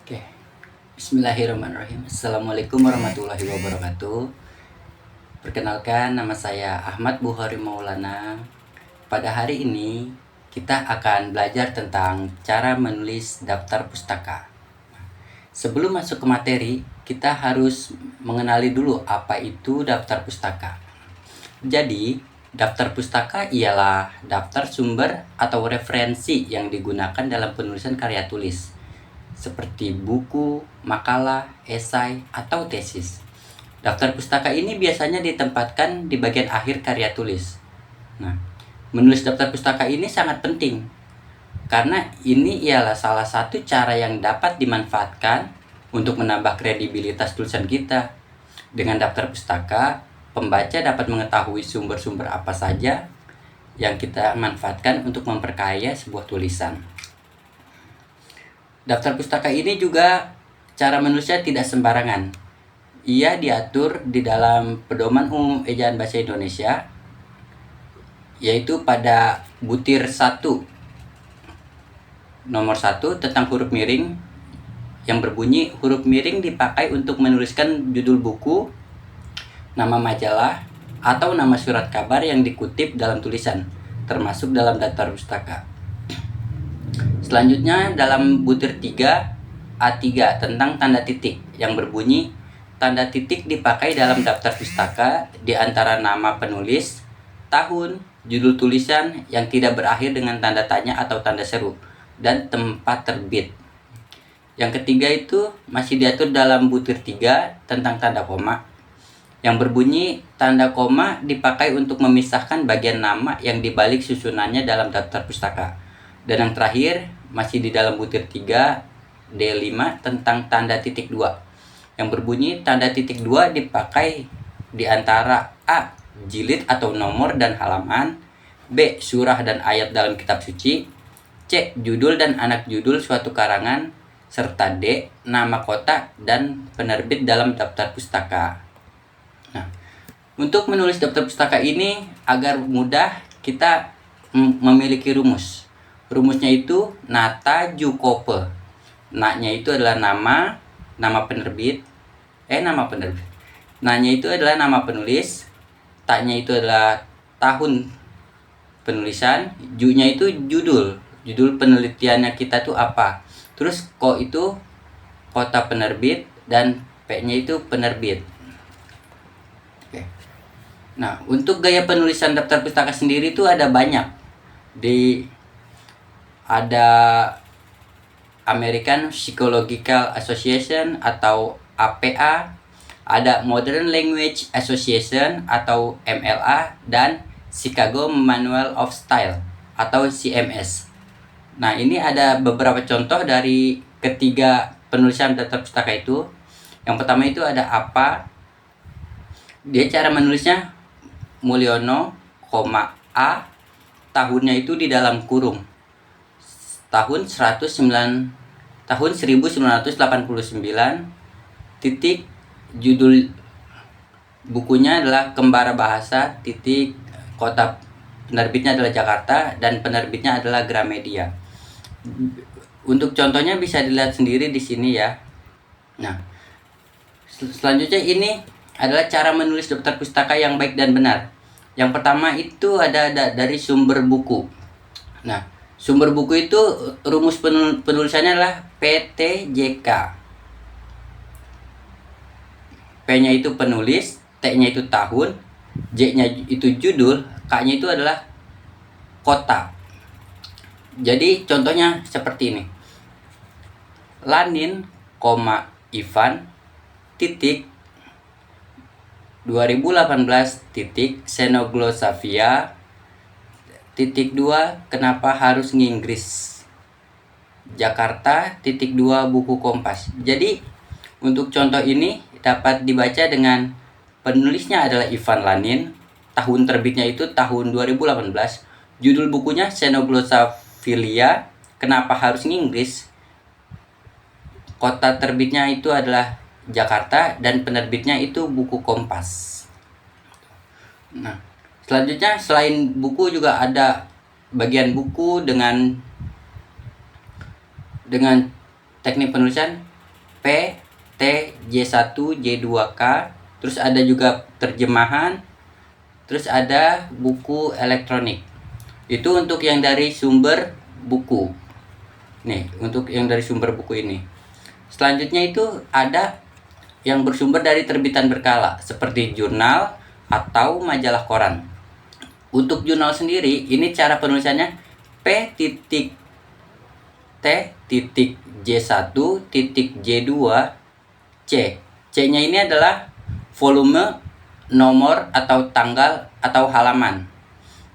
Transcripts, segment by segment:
Oke, Bismillahirrahmanirrahim. Assalamualaikum warahmatullahi wabarakatuh. Perkenalkan, nama saya Ahmad Bukhari Maulana. Pada hari ini kita akan belajar tentang cara menulis daftar pustaka. Sebelum masuk ke materi, kita harus mengenali dulu apa itu daftar pustaka. Jadi, daftar pustaka ialah daftar sumber atau referensi yang digunakan dalam penulisan karya tulis, seperti buku, makalah, esai, atau tesis. Daftar pustaka ini biasanya ditempatkan di bagian akhir karya tulis. Nah, menulis daftar pustaka ini sangat penting karena ini ialah salah satu cara yang dapat dimanfaatkan untuk menambah kredibilitas tulisan kita. Dengan daftar pustaka, pembaca dapat mengetahui sumber-sumber apa saja yang kita manfaatkan untuk memperkaya sebuah tulisan. Daftar pustaka ini juga cara menulisnya tidak sembarangan. Ia diatur di dalam Pedoman Umum Ejaan Bahasa Indonesia, yaitu pada butir 1 nomor 1 tentang huruf miring, yang berbunyi huruf miring dipakai untuk menuliskan judul buku, nama majalah, atau nama surat kabar yang dikutip dalam tulisan, termasuk dalam daftar pustaka. Selanjutnya dalam butir 3 A3 tentang tanda titik, yang berbunyi tanda titik dipakai dalam daftar pustaka di antara nama penulis, tahun, judul tulisan yang tidak berakhir dengan tanda tanya atau tanda seru, dan tempat terbit. Yang ketiga itu masih diatur dalam butir 3 tentang tanda koma, yang berbunyi tanda koma dipakai untuk memisahkan bagian nama yang dibalik susunannya dalam daftar pustaka. Dan yang terakhir masih di dalam butir 3 D5 tentang tanda titik 2, yang berbunyi tanda titik 2 dipakai di antara A. jilid atau nomor dan halaman, B. surah dan ayat dalam kitab suci, C. judul dan anak judul suatu karangan, serta D. nama kota dan penerbit dalam daftar pustaka. Nah, untuk menulis daftar pustaka ini agar mudah, kita memiliki rumus. Rumusnya itu nata jukope. Na-nya itu adalah nama penerbit. Na-nya itu adalah nama penulis. Ta-nya itu adalah tahun penulisan. Ju-nya itu judul. Judul penelitiannya kita tuh apa. Terus ko itu kota penerbit dan P-nya itu penerbit. Oke. Nah, untuk gaya penulisan daftar pustaka sendiri itu ada banyak. Ada American Psychological Association atau APA, ada Modern Language Association atau MLA, dan Chicago Manual of Style atau CMS. Nah, ini ada beberapa contoh dari ketiga penulisan daftar pustaka itu. Yang pertama itu ada APA. Dia cara menulisnya Mulyono, A, tahunnya itu di dalam kurung. Tahun 1989, titik, judul bukunya adalah Kembara Bahasa, titik, kota penerbitnya adalah Jakarta, dan penerbitnya adalah Gramedia. Untuk contohnya bisa dilihat sendiri di sini ya. Nah, selanjutnya ini adalah cara menulis daftar pustaka yang baik dan benar. Yang pertama itu ada dari sumber buku. Nah, sumber buku itu rumus penulisannya adalah PTJK. P-nya itu penulis, T-nya itu tahun, J-nya itu judul, K-nya itu adalah kota. Jadi contohnya seperti ini. Lanin, Ivan, titik, 2018, titik, Xenoglossaphia, titik 2, kenapa harus nginggris, Jakarta, titik 2, buku Kompas. Jadi untuk contoh ini dapat dibaca dengan penulisnya adalah Ivan Lanin, tahun terbitnya itu tahun 2018, judul bukunya Xenoglossaphia, kenapa harus nginggris, kota terbitnya itu adalah Jakarta, dan penerbitnya itu buku Kompas. Nah, selanjutnya selain buku juga ada bagian buku dengan teknik penulisan P, T, J1, J2K, terus ada juga terjemahan, terus ada buku elektronik. Itu untuk yang dari sumber buku. Nih, untuk yang dari sumber buku ini. Selanjutnya itu ada yang bersumber dari terbitan berkala, seperti jurnal atau majalah koran. Untuk jurnal sendiri, ini cara penulisannya P.T.J1.J2 C. C-nya ini adalah volume, nomor atau tanggal atau halaman.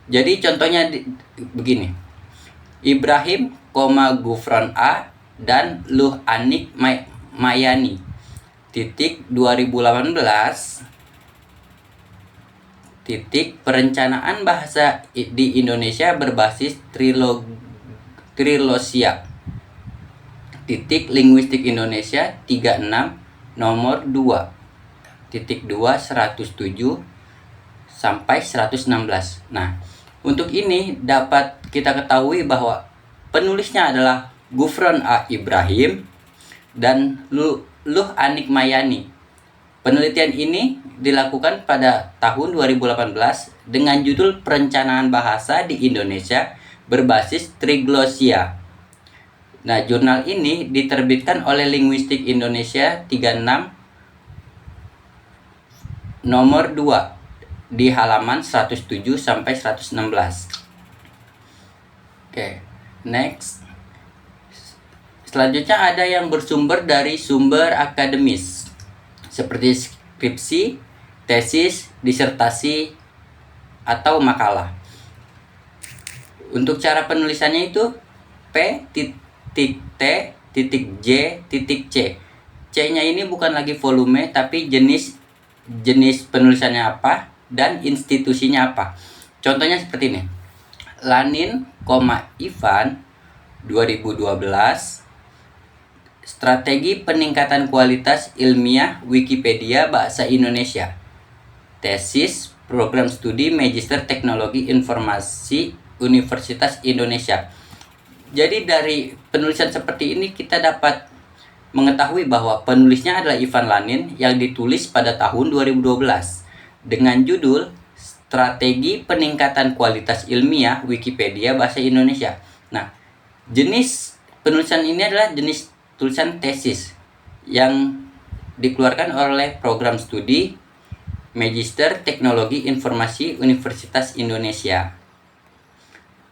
Jadi contohnya begini. Ibrahim, Gufron A dan Luh Anik Mayani. 2018 perencanaan bahasa di Indonesia berbasis Trilosia. Linguistik Indonesia 36 nomor 2.2 107 sampai 116. Nah, untuk ini dapat kita ketahui bahwa penulisnya adalah Gufron A. Ibrahim dan Luh Anik Mayani. Penelitian ini dilakukan pada tahun 2018 dengan judul Perencanaan Bahasa di Indonesia berbasis Triglosia. Nah, jurnal ini diterbitkan oleh Linguistik Indonesia 36 nomor 2 di halaman 107 sampai 116. Oke, next. Selanjutnya ada yang bersumber dari sumber akademis seperti skripsi, tesis, disertasi, atau makalah. Untuk cara penulisannya itu P.T.J.C. C-nya ini bukan lagi volume tapi jenis penulisannya apa dan institusinya apa. Contohnya seperti ini. Lanin, Ivan 2012 Strategi Peningkatan Kualitas Ilmiah Wikipedia Bahasa Indonesia. Tesis Program Studi Magister Teknologi Informasi Universitas Indonesia. Jadi dari penulisan seperti ini kita dapat mengetahui bahwa penulisnya adalah Ivan Lanin yang ditulis pada tahun 2012 dengan judul Strategi Peningkatan Kualitas Ilmiah Wikipedia Bahasa Indonesia. Nah, jenis penulisan ini adalah jenis tulisan tesis yang dikeluarkan oleh Program Studi Magister Teknologi Informasi Universitas Indonesia.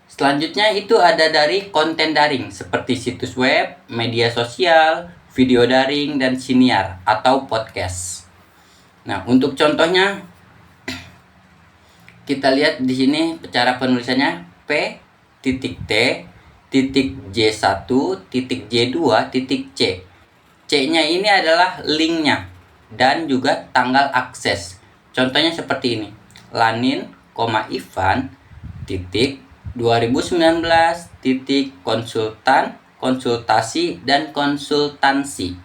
Selanjutnya itu ada dari konten daring seperti situs web, media sosial, video daring, dan siniar atau podcast. Nah, untuk contohnya kita lihat di sini cara penulisannya P.J1.J2.C. C-nya ini adalah linknya dan juga tanggal akses. Contohnya seperti ini. Lanin, Ivan, 2019 konsultan, konsultasi, dan konsultansi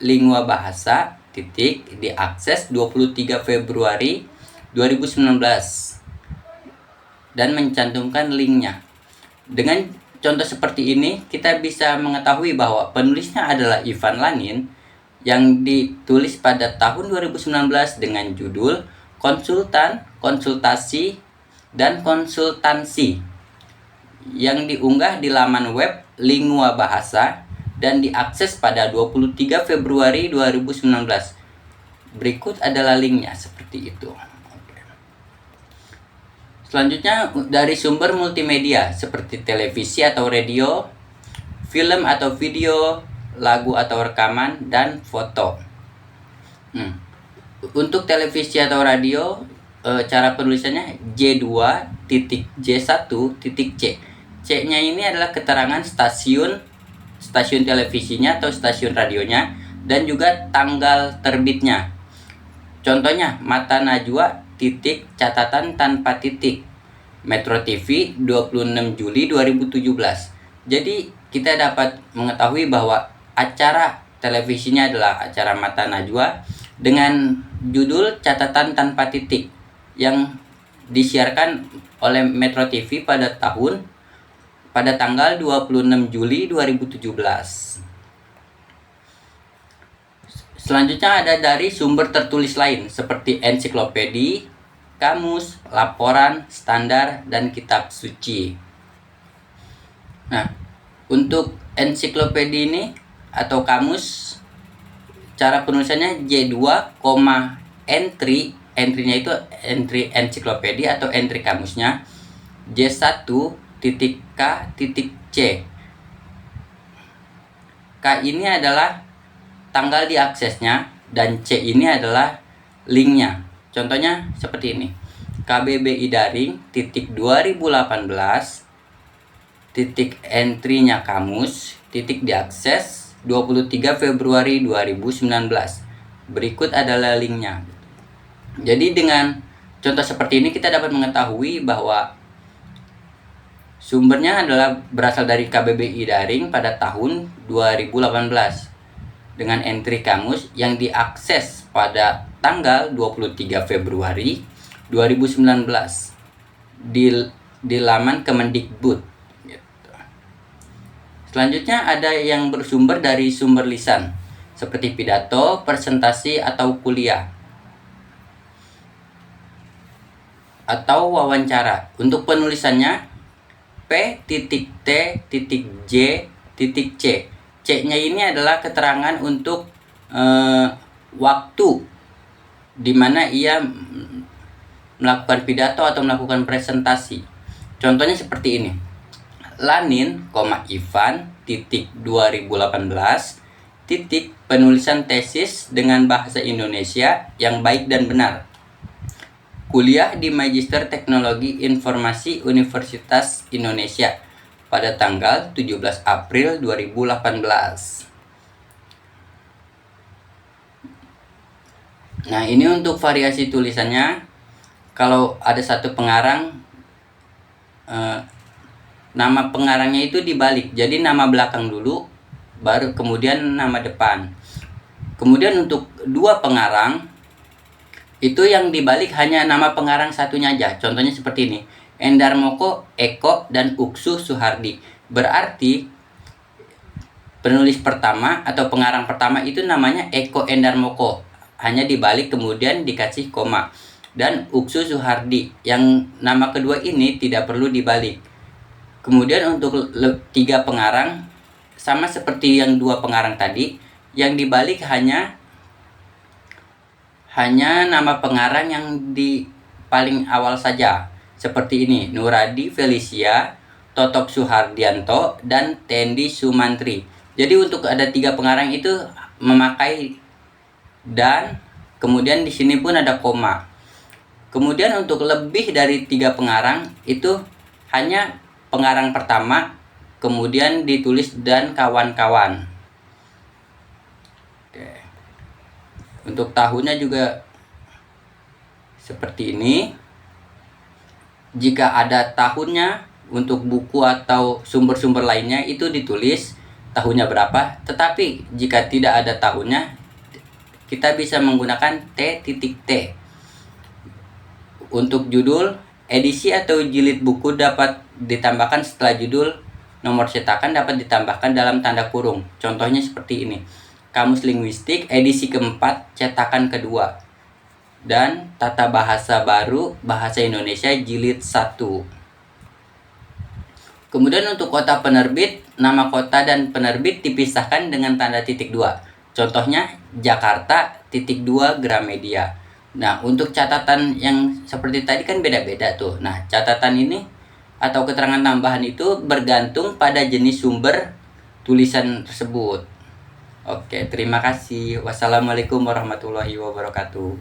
lingua bahasa diakses 23 Februari 2019 dan mencantumkan linknya. Dengan contoh seperti ini kita bisa mengetahui bahwa penulisnya adalah Ivan Lanin yang ditulis pada tahun 2019 dengan judul Konsultan, Konsultasi, dan Konsultansi yang diunggah di laman web Lingua Bahasa dan diakses pada 23 Februari 2019. Berikut adalah linknya seperti itu. Selanjutnya dari sumber multimedia seperti televisi atau radio, film atau video, lagu atau rekaman, dan foto. Untuk televisi atau radio, cara penulisannya J2.J1.C. C-nya ini adalah keterangan stasiun televisinya atau stasiun radionya dan juga tanggal terbitnya. Contohnya Mata Najwa catatan tanpa titik Metro TV 26 Juli 2017. Jadi kita dapat mengetahui bahwa acara televisinya adalah acara Mata Najwa dengan judul catatan tanpa titik yang disiarkan oleh Metro TV pada tanggal 26 Juli 2017. Selanjutnya ada dari sumber tertulis lain seperti ensiklopedia, kamus, laporan, standar, dan kitab suci. Nah, untuk ensiklopedia ini atau kamus, cara penulisannya J2, entry, entry-nya itu entry ensiklopedia atau entry kamusnya, J1 titik K titik C. K ini adalah tanggal diaksesnya dan C ini adalah linknya. Contohnya seperti ini. KBBI daring titik 2018 titik entry-nya kamus titik diakses 23 Februari 2019. Berikut adalah linknya. Jadi dengan contoh seperti ini kita dapat mengetahui bahwa sumbernya adalah berasal dari KBBI daring pada tahun 2018 dengan entry kamus yang diakses pada tanggal 23 Februari 2019 di laman Kemendikbud. Gitu. Selanjutnya ada yang bersumber dari sumber lisan seperti pidato, presentasi, atau kuliah atau wawancara. Untuk penulisannya P.T.J.C. C-nya ini adalah keterangan untuk waktu di mana ia melakukan pidato atau melakukan presentasi. Contohnya seperti ini. Lanin, Ivan, 2018, penulisan tesis dengan bahasa Indonesia yang baik dan benar. Kuliah di Magister Teknologi Informasi Universitas Indonesia pada tanggal 17 April 2018. Nah, ini untuk variasi tulisannya. Kalau ada satu pengarang, nama pengarangnya itu dibalik. Jadi nama belakang dulu, baru kemudian nama depan. Kemudian untuk dua pengarang, itu yang dibalik hanya nama pengarang satunya aja. Contohnya seperti ini. Endar Moko, Eko, dan Uksu Suhardi. Berarti penulis pertama atau pengarang pertama itu namanya Eko Endar Moko. Hanya dibalik kemudian dikasih koma. Dan Uksu Suhardi. Yang nama kedua ini tidak perlu dibalik. Kemudian untuk tiga pengarang, sama seperti yang dua pengarang tadi. Yang dibalik hanya nama pengarang yang di paling awal saja. Seperti ini, Nuradi Felicia, Totok Suhardianto, dan Tendi Sumantri. Jadi untuk ada tiga pengarang itu memakai dan, kemudian di sini pun ada koma. Kemudian untuk lebih dari tiga pengarang itu hanya pengarang pertama, kemudian ditulis dan kawan-kawan. Oke. Untuk tahunnya juga seperti ini. Jika ada tahunnya, untuk buku atau sumber-sumber lainnya itu ditulis tahunnya berapa. Tetapi jika tidak ada tahunnya, kita bisa menggunakan T.T. Untuk judul, edisi atau jilid buku dapat ditambahkan setelah judul. Nomor cetakan dapat ditambahkan dalam tanda kurung. Contohnya seperti ini. Kamus Linguistik edisi keempat, cetakan kedua. Dan Tata Bahasa Baru Bahasa Indonesia jilid 1. Kemudian untuk kota penerbit, nama kota dan penerbit dipisahkan dengan tanda titik 2. Contohnya Jakarta titik 2 Gramedia. Nah, untuk catatan yang seperti tadi kan beda-beda tuh. Nah, catatan ini atau keterangan tambahan itu bergantung pada jenis sumber tulisan tersebut. Oke, terima kasih. Wassalamualaikum warahmatullahi wabarakatuh.